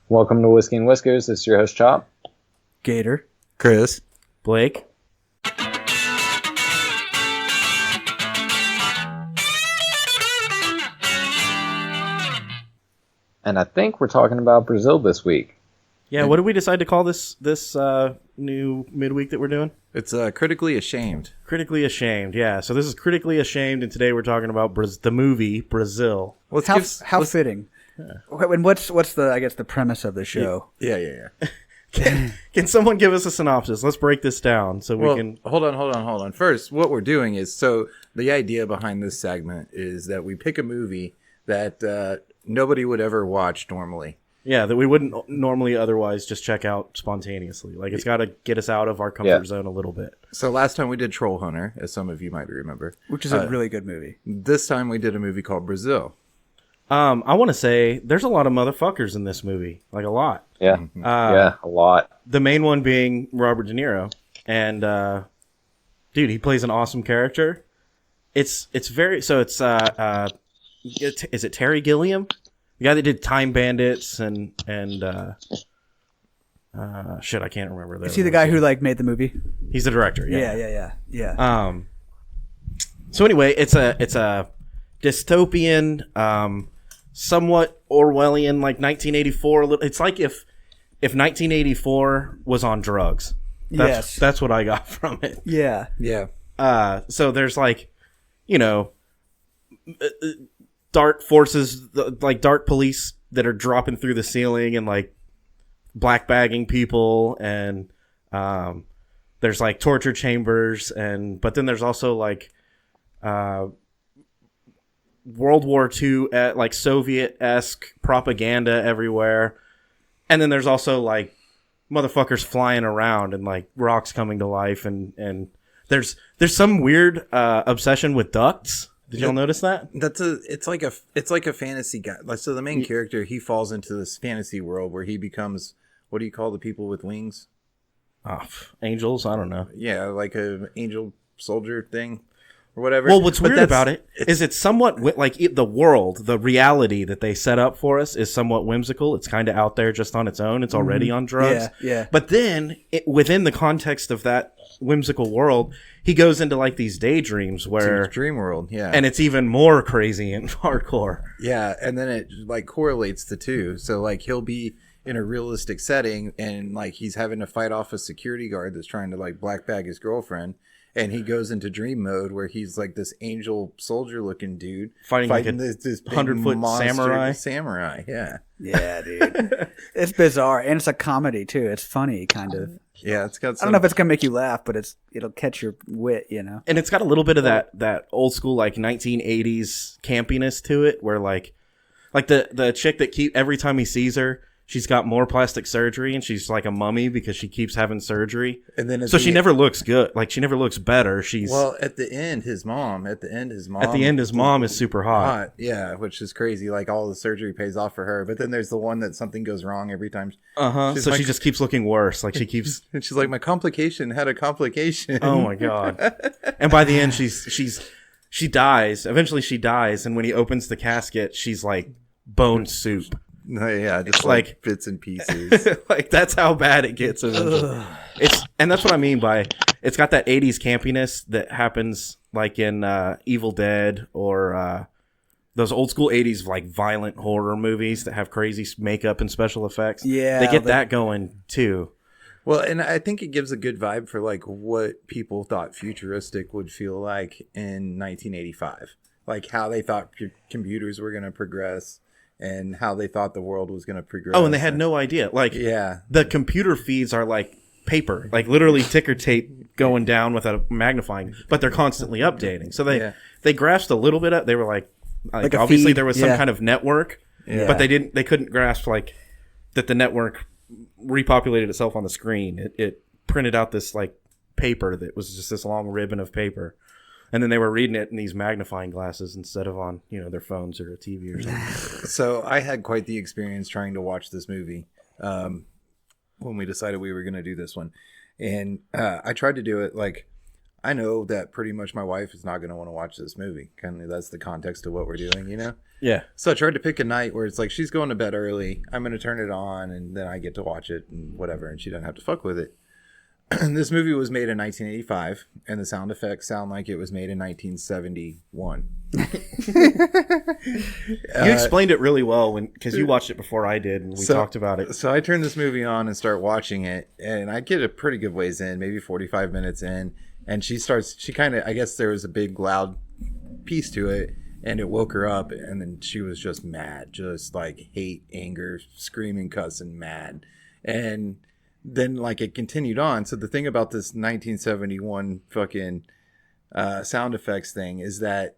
Welcome to Whiskey and Whiskers. This is your host, Chop. Gator. Chris. Blake. And I think we're talking about Brazil this week. Yeah, what did we decide to call this new midweek that we're doing? It's Critically Ashamed. Critically Ashamed, yeah. So this is Critically Ashamed, and today we're talking about the movie Brazil. How fitting. Yeah. And what's the premise of the show? Yeah. Can someone give us a synopsis? Let's break this down so we can... Hold on. First, what we're doing is, so the idea behind this segment is that we pick a movie that nobody would ever watch normally. Yeah, that we wouldn't normally otherwise just check out spontaneously. Like, it's got to get us out of our comfort zone a little bit. So last time we did Troll Hunter, as some of you might remember. Which is a really good movie. This time we did a movie called Brazil. I want to say there's a lot of motherfuckers in this movie. Like, a lot. Yeah, a lot. The main one being Robert De Niro. And, dude, he plays an awesome character. It's very... So it's... is it Terry Gilliam? The guy that did Time Bandits and shit, I can't remember. Is he the guy who made the movie? He's the director. Yeah. So anyway, it's a dystopian, somewhat Orwellian, like 1984. It's like if 1984 was on drugs. That's what I got from it. Yeah. So there's dark forces, like dark police that are dropping through the ceiling and like black bagging people, and there's like torture chambers, but then there's also like World War II like Soviet-esque propaganda everywhere, and then there's also like motherfuckers flying around and like rocks coming to life, and there's some weird obsession with ducks. Did y'all notice that? It's like a fantasy guy. Like, so the main character, he falls into this fantasy world where he becomes, what do you call the people with wings? Angels? I don't know. Yeah, like a angel soldier thing or whatever. Well, what's weird about it is it's somewhat the world, the reality that they set up for us is somewhat whimsical. It's kind of out there just on its own. It's already on drugs. Yeah. But then within the context of that whimsical world, he goes into like these daydreams where it's dream world, yeah, and it's even more crazy and hardcore. Yeah, and then it like correlates the two. So like he'll be in a realistic setting and like he's having to fight off a security guard that's trying to like black bag his girlfriend, and he goes into dream mode where he's like this angel soldier looking dude fighting like this 100-foot samurai. Yeah, dude. It's bizarre, and it's a comedy too. It's funny, kind of. Yeah, it's got. I don't know if it's gonna make you laugh, but it'll catch your wit, you know. And it's got a little bit of that old school like 1980s campiness to it, where like the chick that every time he sees her, she's got more plastic surgery, and she's like a mummy because she keeps having surgery. And then she never looks good. Like she never looks better. At the end, his mom is super hot. Yeah, which is crazy. Like all the surgery pays off for her, but then there's the one that something goes wrong every time. So she just keeps looking worse. Like she keeps. And she's like, my complication had a complication. Oh my god! And by the end, she dies. Eventually, she dies, and when he opens the casket, she's like bone soup. No, yeah, just like bits and pieces. Like that's how bad it gets eventually. And that's what I mean by it's got that 80s campiness that happens like in Evil Dead or those old school 80s like violent horror movies that have crazy makeup and special effects. Yeah, they get that going too. Well, and I think it gives a good vibe for like what people thought futuristic would feel like in 1985, like how they thought computers were going to progress. And how they thought the world was going to progress. Oh, and they had no idea. Like, the computer feeds are like paper, like literally ticker tape going down with a magnifying, but they're constantly updating. So they grasped a little bit of. They were like obviously there was some kind of network, but they couldn't grasp like that the network repopulated itself on the screen. It printed out this like paper that was just this long ribbon of paper. And then they were reading it in these magnifying glasses instead of on, their phones or a TV or something. So I had quite the experience trying to watch this movie when we decided we were going to do this one. And I tried to do it like I know that pretty much my wife is not going to want to watch this movie. Kind of that's the context of what we're doing, you know? Yeah. So I tried to pick a night where it's like she's going to bed early. I'm going to turn it on and then I get to watch it and whatever. And she doesn't have to fuck with it. This movie was made in 1985 and the sound effects sound like it was made in 1971. You explained it really well because you watched it before I did and we talked about it. So I turn this movie on and start watching it, and I get a pretty good ways in, maybe 45 minutes in, and she kind of, I guess there was a big loud piece to it, and it woke her up, and then she was just mad, just like hate, anger, screaming, cussing, mad. And then like it continued on. So the thing about this 1971 fucking sound effects thing is that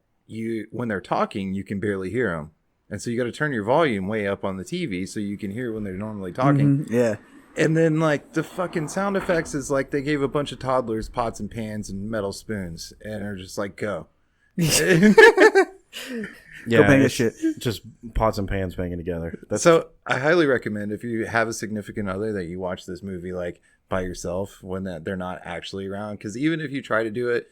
when they're talking, you can barely hear them. And so you got to turn your volume way up on the TV so you can hear when they're normally talking. Mm-hmm. Yeah. And then like the fucking sound effects is like they gave a bunch of toddlers pots and pans and metal spoons and are just like, go. Yeah, go bang this shit. Just pots and pans banging together. So I highly recommend if you have a significant other that you watch this movie like by yourself when they're not actually around. Because even if you try to do it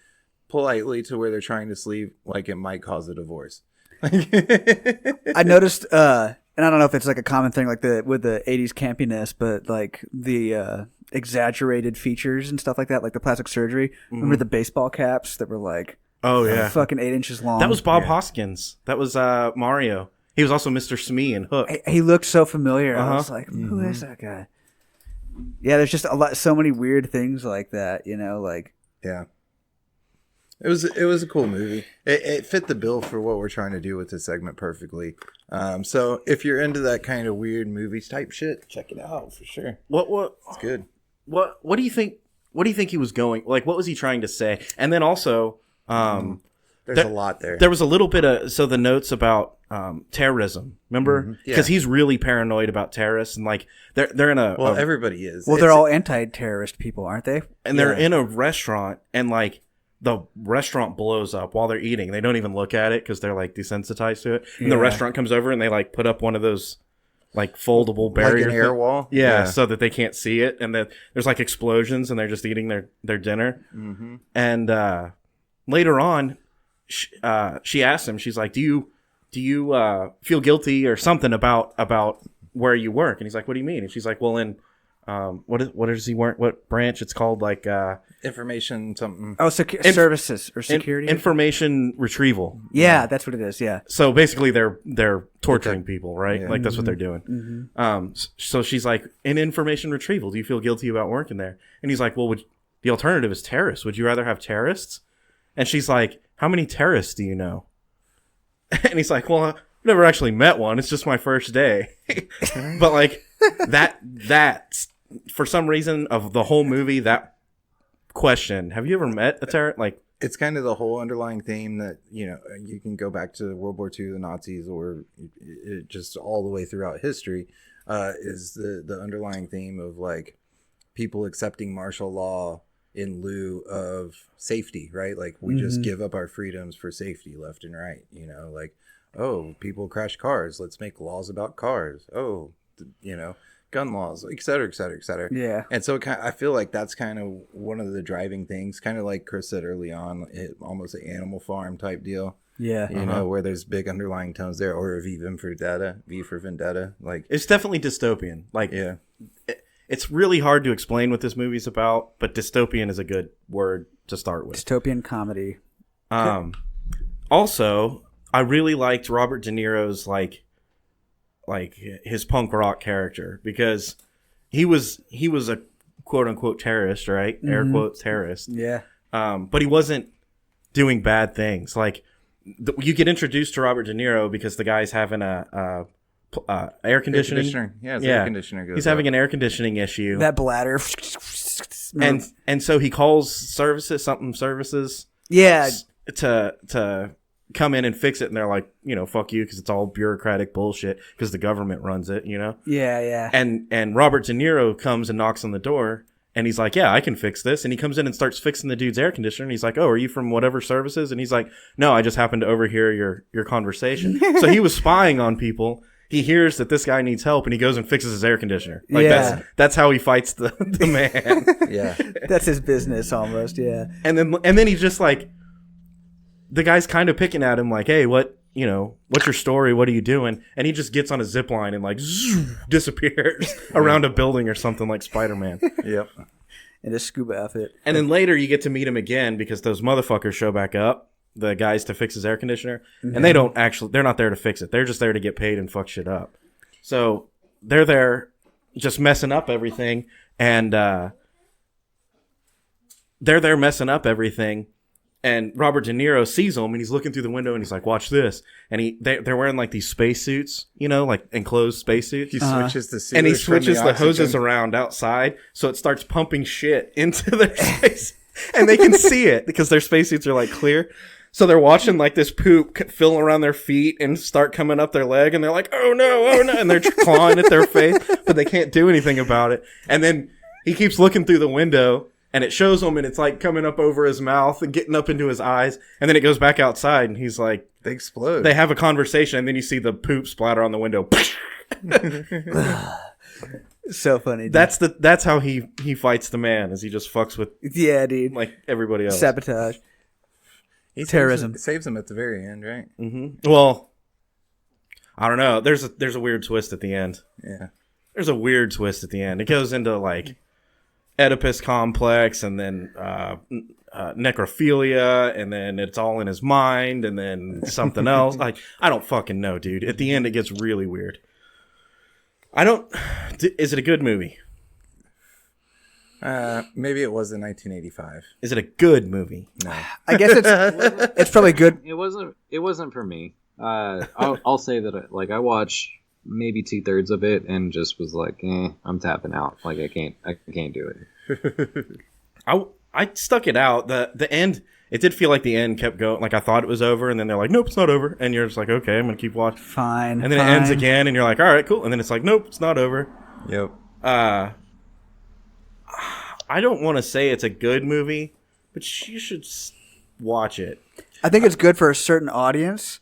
politely to where they're trying to sleep, like it might cause a divorce. I noticed, and I don't know if it's like a common thing like with the 80s campiness, but like the exaggerated features and stuff like that, like the plastic surgery. Mm-hmm. Remember the baseball caps that were like, fucking 8 inches long? That was Bob Hoskins. That was Mario. He was also Mr. Smee in Hook. He looked so familiar. I was like, who is that guy? Yeah, there's just so many weird things like that, you know, like. Yeah. It was a cool movie. It fit the bill for what we're trying to do with this segment perfectly. So if you're into that kind of weird movies type shit, check it out for sure. It's good. What do you think? What do you think he was going? Like, what was he trying to say? And then also, there's a lot there. There was a little bit of the notes about terrorism. Remember? Because he's really paranoid about terrorists and like they're in a everybody is. Well, they're all anti-terrorist people, aren't they? And they're in a restaurant and like. The restaurant blows up while they're eating. They don't even look at it because they're like desensitized to it. And the restaurant comes over and they like put up one of those like foldable barrier, like an air wall. Yeah, so that they can't see it. And then there's like explosions and they're just eating their dinner. Mm-hmm. And later on, she asks him. She's like, "Do you feel guilty or something about where you work?" And he's like, "What do you mean?" And she's like, "Well, in what does he work? What branch? It's called like." Information something. Oh, services or security? Information retrieval. Yeah, that's what it is, yeah. So basically they're torturing people, right? Yeah. Like that's what they're doing. Mm-hmm. So she's like, in information retrieval, do you feel guilty about working there? And he's like, well, the alternative is terrorists. Would you rather have terrorists? And she's like, how many terrorists do you know? And he's like, well, I've never actually met one. It's just my first day. But like that for some reason of the whole movie, that question, have you ever met a terrorist? Like, it's kind of the whole underlying theme that, you know, you can go back to World War II, the Nazis, or it just all the way throughout history, is the underlying theme of like people accepting martial law in lieu of safety, right? Like we just give up our freedoms for safety left and right, you know, like, oh, people crash cars, let's make laws about cars. Oh, you know, gun laws, et cetera, et cetera, et cetera. Yeah. And so I feel like that's kind of one of the driving things, kind of like Chris said early on, almost an Animal Farm type deal. Yeah. You know, where there's big underlying tones there, or V for Vendetta. Like, it's definitely dystopian. Like, yeah. It's really hard to explain what this movie's about, but dystopian is a good word to start with. Dystopian comedy. Also, I really liked Robert De Niro's like his punk rock character, because he was a quote unquote terrorist, right? Air quotes terrorist. Yeah. But he wasn't doing bad things. Like you get introduced to Robert De Niro because the guy's having a air conditioning. Air conditioner goes He's having an air conditioning issue. That bladder. And so he calls services. Yeah. To come in and fix it, and they're like, you know, fuck you, because it's all bureaucratic bullshit because the government runs it, you know. Yeah. And Robert De Niro comes and knocks on the door, and he's like, yeah, I can fix this. And he comes in and starts fixing the dude's air conditioner, and he's like, oh, are you from whatever services? And he's like, no, I just happened to overhear your conversation. So he was spying on people, he hears that this guy needs help, and he goes and fixes his air conditioner. Like that's how he fights the man. Yeah, that's his business almost. Yeah, and then he's just like, the guy's kind of picking at him, like, hey, what's your story? What are you doing? And he just gets on a zip line and like disappears around a building or something, like Spider-Man. Yep. In a scuba outfit. And then later you get to meet him again because those motherfuckers show back up, the guys to fix his air conditioner, and they're not there to fix it. They're just there to get paid and fuck shit up. So they're there just messing up everything, and and Robert De Niro sees them, and he's looking through the window, and he's like, watch this. And they're wearing like these spacesuits, like enclosed spacesuits. He switches the and he switches the hoses around outside, so it starts pumping shit into their space. And they can see it because their spacesuits are like clear. So they're watching like this poop fill around their feet and start coming up their leg, and they're like, oh no, and they're clawing at their face, but they can't do anything about it. And then he keeps looking through the window, and it shows him, and it's like coming up over his mouth and getting up into his eyes. And then it goes back outside, and he's like, they explode. They have a conversation, and then you see the poop splatter on the window. So funny. Dude. That's how he fights the man, is he just fucks with dude, like everybody else. Sabotage. Terrorism. Saves him at the very end, right? Mm-hmm. Well, I don't know. There's a weird twist at the end. Yeah. There's a weird twist at the end. It goes into like Oedipus complex, and then necrophilia, and then it's all in his mind, and then something else. Like, I don't fucking know, dude. At the end, it gets really weird. Is it a good movie? Maybe it was in 1985. Is it a good movie? No. I guess it's probably good. It wasn't for me. I'll say that I watched maybe 2/3 of it and just was like, I'm tapping out. Like, I can't do it. I stuck it out. The end, it did feel like the end kept going. Like, I thought it was over, and then they're like, nope, it's not over. And you're just like, okay, I'm going to keep watching. Fine. And then it ends again, and you're like, all right, cool. And then it's like, nope, it's not over. Yep. I don't want to say it's a good movie, but you should watch it. I think it's good for a certain audience.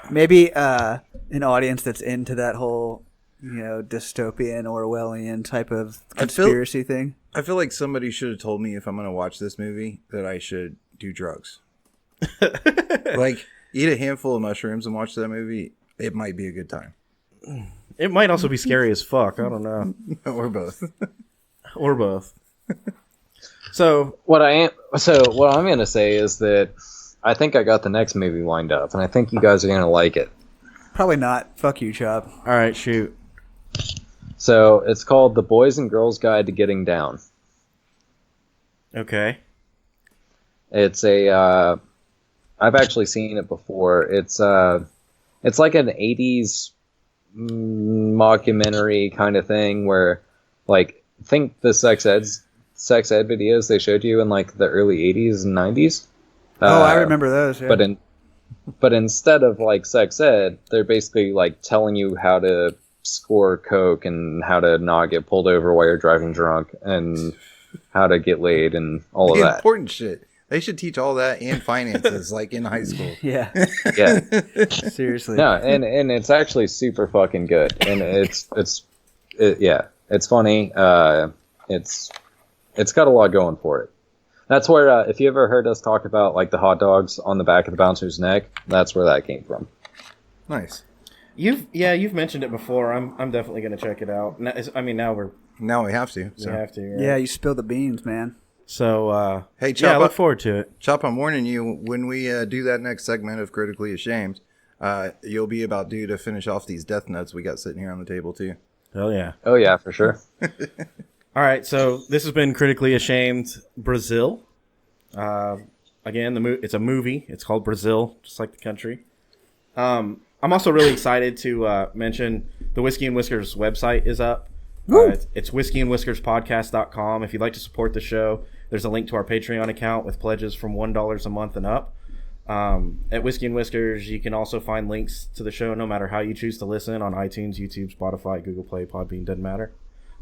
Maybe an audience that's into that whole, dystopian, Orwellian type of conspiracy thing. I feel like somebody should have told me if I'm going to watch this movie that I should do drugs. Like, eat a handful of mushrooms and watch that movie. It might be a good time. It might also be scary as fuck. I don't know. Or both. Or both. So what I'm going to say is that I think I got the next movie lined up, and I think you guys are going to like it. Probably not. Fuck you, Chop. All right, shoot. So it's called The Boys and Girls Guide to Getting Down. Okay. It's I've actually seen it before. It's like an 80s mockumentary kind of thing where, like, think the sex ed videos they showed you in like the early 80s and 90s. I remember those. Yeah. But instead of like sex ed, they're basically like telling you how to score coke and how to not get pulled over while you're driving drunk and how to get laid and all of that. Important shit. They should teach all that and finances like in high school. Yeah. Yeah. Seriously. No, and it's actually super fucking good. And it's funny. It's got a lot going for it. That's where, if you ever heard us talk about like the hot dogs on the back of the bouncer's neck, that's where that came from. Nice. You've mentioned it before. I'm definitely gonna check it out. Now we have to. So. We have to. Right? Yeah, you spilled the beans, man. So hey, Chop, I look forward to it. Chop, I'm warning you, when we do that next segment of Critically Ashamed, you'll be about due to finish off these death notes we got sitting here on the table too. Hell yeah. Oh yeah, for sure. All right, so this has been Critically Ashamed Brazil. Again, it's a movie. It's called Brazil, just like the country. I'm also really excited to mention the Whiskey and Whiskers website is up. It's whiskeyandwhiskerspodcast.com. If you'd like to support the show, there's a link to our Patreon account with pledges from $1 a month and up. At Whiskey and Whiskers, you can also find links to the show no matter how you choose to listen on iTunes, YouTube, Spotify, Google Play, Podbean, doesn't matter.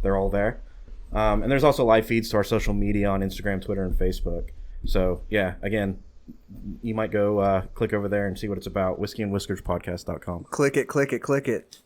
They're all there. And there's also live feeds to our social media on Instagram, Twitter, and Facebook. So, yeah, again, you might go click over there and see what it's about. whiskeyandwhiskerspodcast.com. Click it, click it, click it.